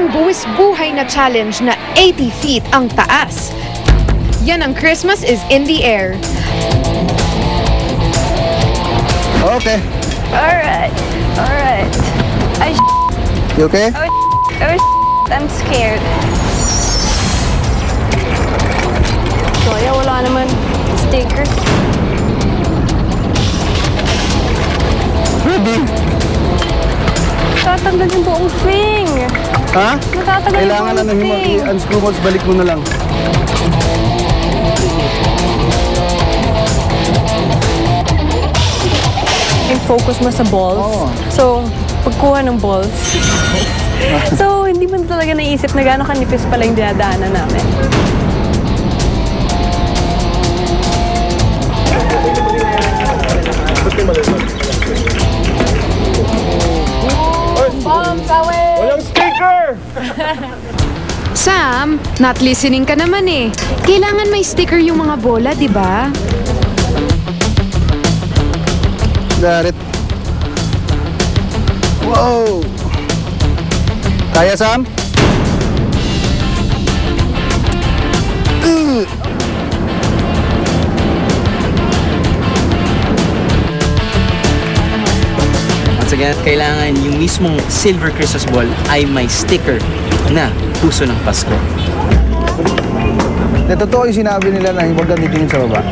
ang buwis-buhay na challenge na 80 feet ang taas. Yan ang Christmas is in the air. Okay. Alright. You okay? I'm scared. So, wala naman sticker. Ready? Natatanggal yung buong thing. Ha? Natatanggal Kailangan yung buong thing. i-unscrew mo, balik mo na lang. Yung focus mo sa balls. Oo. So, pagkuha ng balls. So, hindi mo talaga naisip na gano'ng kanipis pala yung dinadaanan namin. Walang sticker! Sam, not listening ka naman eh. Kailangan may sticker yung mga bola, di ba? Got it. Wow! Kaya, Sam? Once again, kailangan yung mismong silver Christmas ball ay may sticker na puso ng Pasko. Totoo yung sinabi nila na huwag kang titingin sa baba.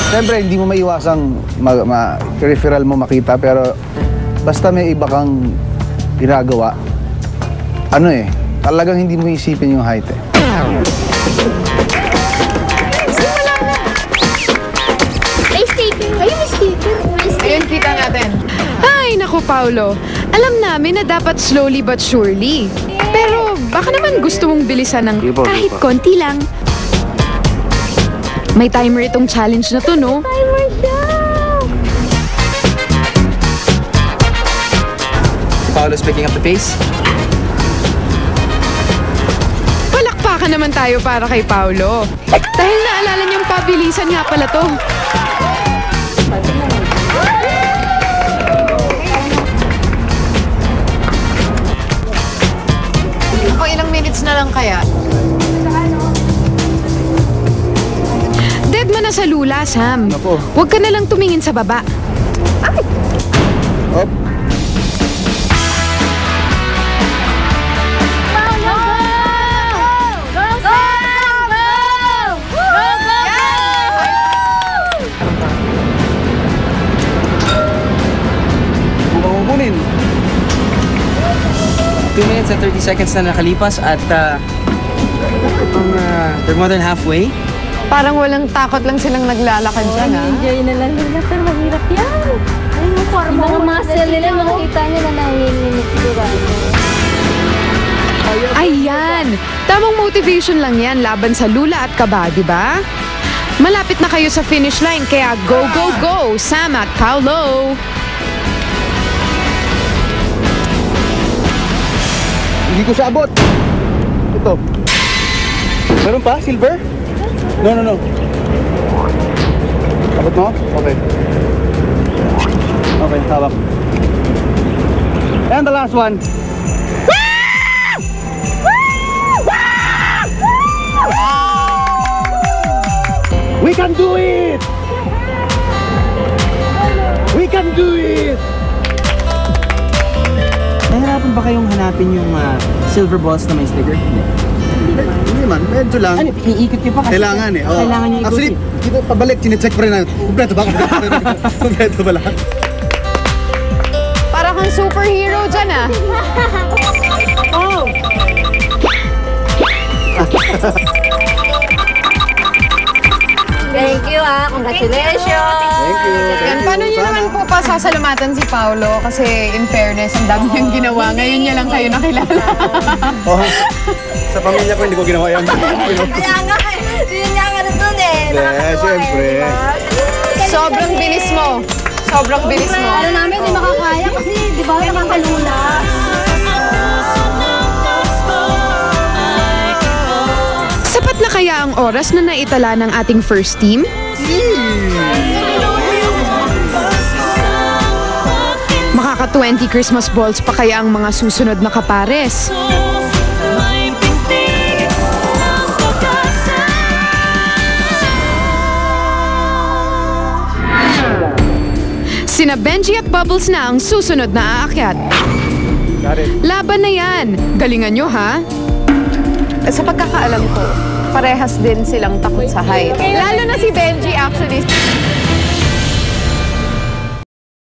Siyempre, hindi mo maiwasang peripheral mo makita, pero basta may iba kang ginagawa, talagang hindi mo isipin yung height eh. May sticker. Ay, may sticker. Ayun, kita natin. Ay, naku, Paolo. Alam namin na dapat slowly but surely. Pero baka naman gusto mong bilisan ng kahit konti lang. May timer itong challenge na to, no? Timer siya. Si Paolo's picking up the pace. Palakpakan naman tayo para kay Paolo. Dahil naalala niyang pabilisan nga pala to. O ilang minutes na lang kaya? Dead man na sa lula, Sam. Naku. Huwag ka na lang tumingin sa baba. Up. Kukunin. 2 minutes and 30 seconds na nakalipas at they're more than halfway. Parang walang takot lang silang naglalakad dyan, ha? Enjoy na lang nila, pero mahirap yan. Yung mga muscle nila, makikita nyo na nahihinitigurado. Ayan! Tamang motivation lang yan laban sa lula at kaba, di ba? Malapit na kayo sa finish line, kaya go, go, go! Sam at Paolo! Hindi ko siya abot. Ito. Meron pa? Silver? No. Abot mo? Okay. Okay, tawak. And the last one. We can do it! We can do it! Nahirapan ba kayong hanapin yung silver balls na may sticker? Hindi man, medyo lang. Ano, iikot niyo pa kasi. Kailangan eh. Oo. Kailangan niyo ikutin. Actually, dito pabalik, chinecheck pa rin na. Kompleto ba? Kompleto ba lahat? Para kang superhero dyan, ah! Oh! Thank you, congratulations. Thank you. Yan, paano nyo naman po pasasalamatan si Paolo? Kasi in fairness, ang dami niyang ginawa. Ngayon niya lang kayo nakilala. Oh, sa pamilya ko, hindi ko ginawa yan. Kaya nga, yun nga nga doon eh. Yeah, syempre. Sobrang bilis mo. Sobrang bilis mo. Alam namin, hindi makakaya kasi, di ba, nakakalula. Sapat na kaya ang oras na naitala ng ating first team? Makaka-20 Christmas balls pa kaya ang mga susunod na kapares? Sina Benji at Bubbles na ang susunod na aakyat. Laban na yan. Galingan nyo, ha? Sa pagkakaalam ko, parehas din silang takot sa height. Lalo na si Benji actually.